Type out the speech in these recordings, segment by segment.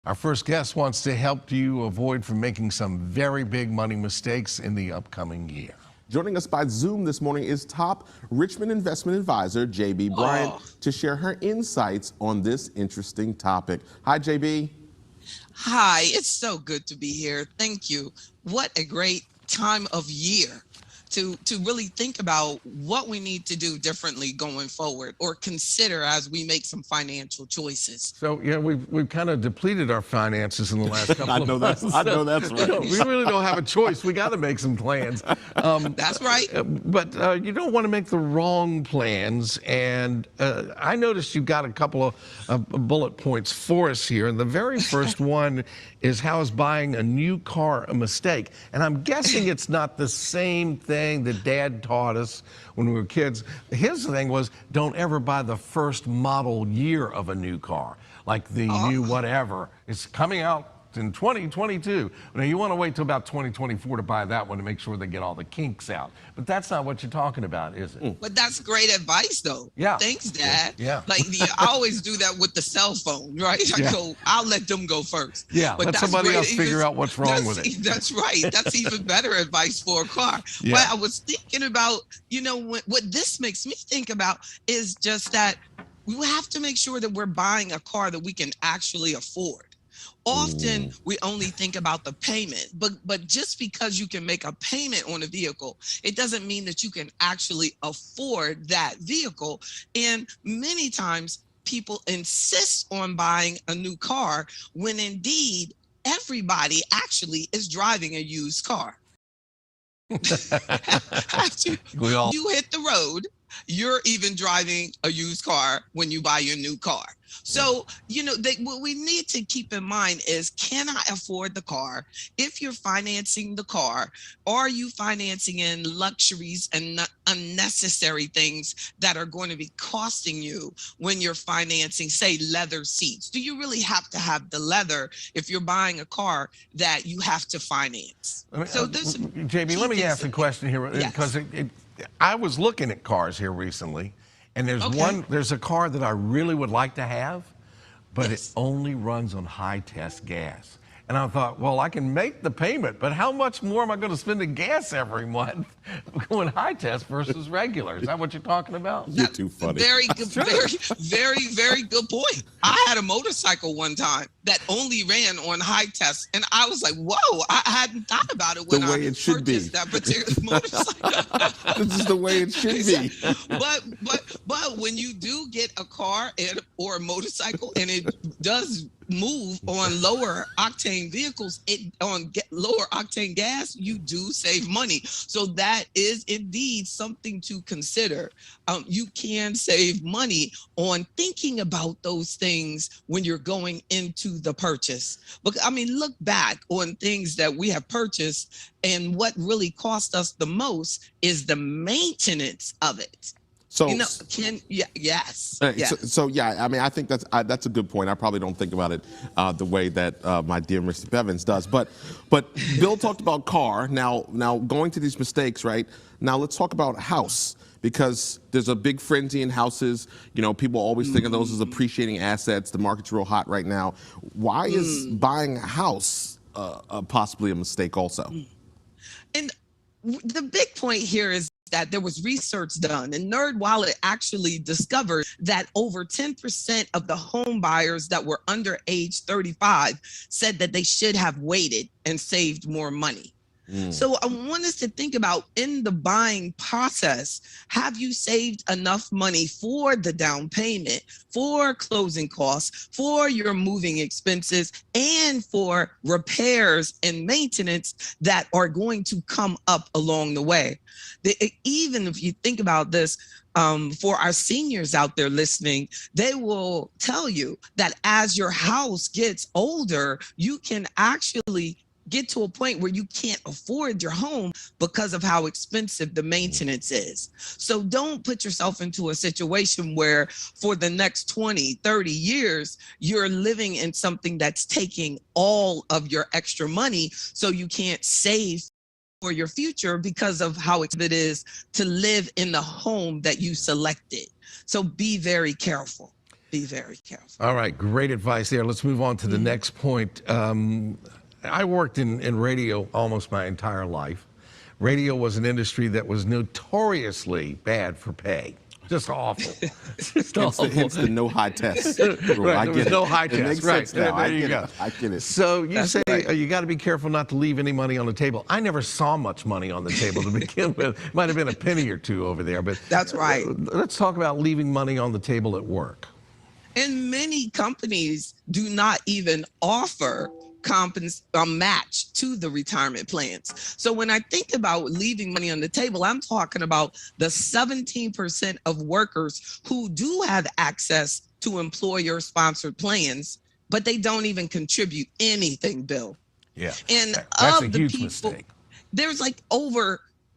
Our first guest wants to help you avoid from making some very big money mistakes in the upcoming year. Joining us by Zoom this morning is top Richmond investment advisor, JB Bryant, to share her insights on this interesting topic. Hi, JB. Hi, it's so good to be here. Thank you. What a great time of year to really think about what we need to do differently going forward or consider as we make some financial choices. So, yeah, we've kind of depleted our finances in the last couple of months. I know that's right. We really don't have a choice. We got to make some plans. That's right. But you don't want to make the wrong plans. And I noticed you got a couple of bullet points for us here. And the very first one is, how is buying a new car a mistake? And I'm guessing it's not the same thing that Dad taught us when we were kids. His thing was, don't ever buy the first model year of a new car, like the new whatever. It's coming out in 2022. Now, you want to wait till about 2024 to buy that one to make sure they get all the kinks out. But that's not what you're talking about, is it? But that's great advice, though. Yeah. Thanks, Dad. Yeah. Like, I always do that with the cell phone, right? I'll let them go first. Yeah, but let somebody else figure out what's wrong with it. That's right. That's even better advice for a car. Yeah. But I was thinking about, what this makes me think about is just that we have to make sure that we're buying a car that we can actually afford. Often we only think about the payment, but just because you can make a payment on a vehicle, it doesn't mean that you can actually afford that vehicle. And many times people insist on buying a new car when indeed everybody actually is driving a used car. After you hit the road, you're even driving a used car when you buy your new car. So, what we need to keep in mind is, can I afford the car? If you're financing the car, are you financing in luxuries and unnecessary things that are going to be costing you when you're financing, say, leather seats? Do you really have to have the leather if you're buying a car that you have to finance? So this, JB, let me ask a question here, because I was looking at cars here recently, and there's a car that I really would like to have, but it only runs on high-test gas. And I thought, well, I can make the payment, but how much more am I going to spend in gas every month going high test versus regular? Is that what you're talking about? You're too funny. Very good, very good point. I had a motorcycle one time that only ran on high test, and I was like, whoa, I hadn't thought about it when I purchased that particular motorcycle. This is the way it should be. But when you do get a car or a motorcycle, and it does move on lower octane vehicles, lower octane gas, you do save money. So that is indeed something to consider. You can save money on thinking about those things when you're going into the purchase. But I mean, look back on things that we have purchased, and what really cost us the most is the maintenance of it. So, yes. So yeah, I mean, I think that's a good point. I probably don't think about it the way that my dear Mr. Bevins does. But Bill talked about car. Now going to these mistakes, right? Now let's talk about house, because there's a big frenzy in houses. People always think of those as appreciating assets. The market's real hot right now. Why is buying a house possibly a mistake also? And the big point here is that there was research done, and NerdWallet actually discovered that over 10% of the home buyers that were under age 35 said that they should have waited and saved more money. So I want us to think about, in the buying process, have you saved enough money for the down payment, for closing costs, for your moving expenses, and for repairs and maintenance that are going to come up along the way? Even if you think about this, for our seniors out there listening, they will tell you that as your house gets older, you can actually get to a point where you can't afford your home because of how expensive the maintenance is. So don't put yourself into a situation where for the next 20, 30 years, you're living in something that's taking all of your extra money, so you can't save for your future because of how expensive it is to live in the home that you selected. So be very careful. Be very careful. All right, great advice there. Let's move on to the next point. I worked in radio almost my entire life. Radio was an industry that was notoriously bad for pay. Just awful. Just awful. Hence the no high test. Right, there was no high It test. makes Right, sense now. there you go. I get it. So you That's say right. you got to be careful not to leave any money on the table. I never saw much money on the table to begin with. Might have been a penny or two over there, but That's right. Let's talk about leaving money on the table at work. And many companies do not even offer a match to the retirement plans. So when I think about leaving money on the table, I'm talking about the 17% of workers who do have access to employer-sponsored plans, but they don't even contribute anything, Bill. Yeah, And that's a of the huge people, mistake. there's like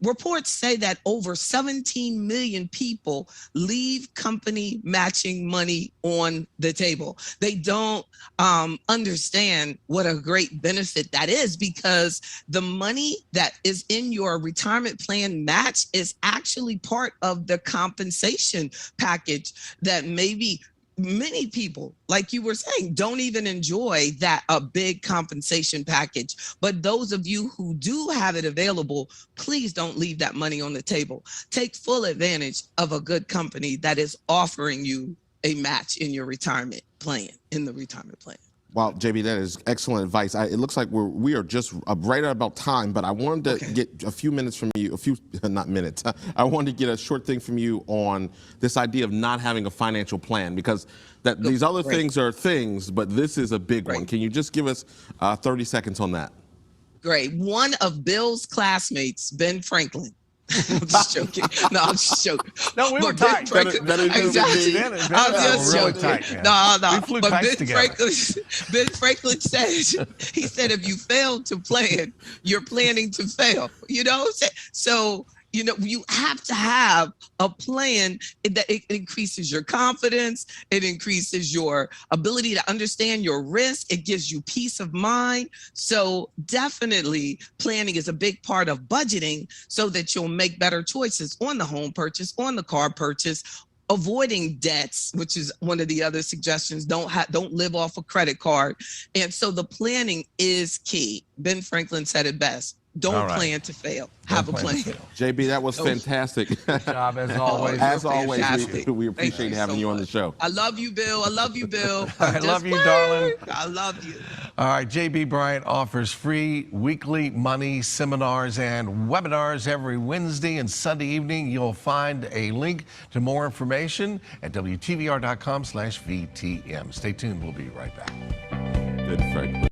reports say that over 17 million people leave company matching money on the table. They don't understand what a great benefit that is, because the money that is in your retirement plan match is actually part of the compensation package that maybe many people, like you were saying, don't even enjoy that a big compensation package. But those of you who do have it available, please don't leave that money on the table. Take full advantage of a good company that is offering you a match in your retirement plan, in the retirement plan. Wow, JB, that is excellent advice. It looks like we are just right at about time, but I wanted to get a few minutes from you, not minutes. I wanted to get a short thing from you on this idea of not having a financial plan, because these other things are things, but this is a big one. Can you just give us 30 seconds on that? Great. One of Bill's classmates, Ben Franklin. I'm just joking. No, I'm just joking. No, we were But tight. Exactly. I'm just really joking. tight, man. No. We flew But kites Ben Franklin said, he said, if you fail to plan, you're planning to fail. You know, so you have to have a plan that it increases your confidence. It increases your ability to understand your risk. It gives you peace of mind. So definitely planning is a big part of budgeting, so that you'll make better choices on the home purchase, on the car purchase, avoiding debts, which is one of the other suggestions. Don't live off a credit card. And so the planning is key. Ben Franklin said it best. Don't plan to fail. Have a plan. JB, that was fantastic. Good job, as always. As always, we appreciate having you on the show. I love you, Bill. I love you, Bill. I love you, darling. I love you. All right, JB Bryant offers free weekly money seminars and webinars every Wednesday and Sunday evening. You'll find a link to more information at WTVR.com/VTM. Stay tuned. We'll be right back. Good, Frank.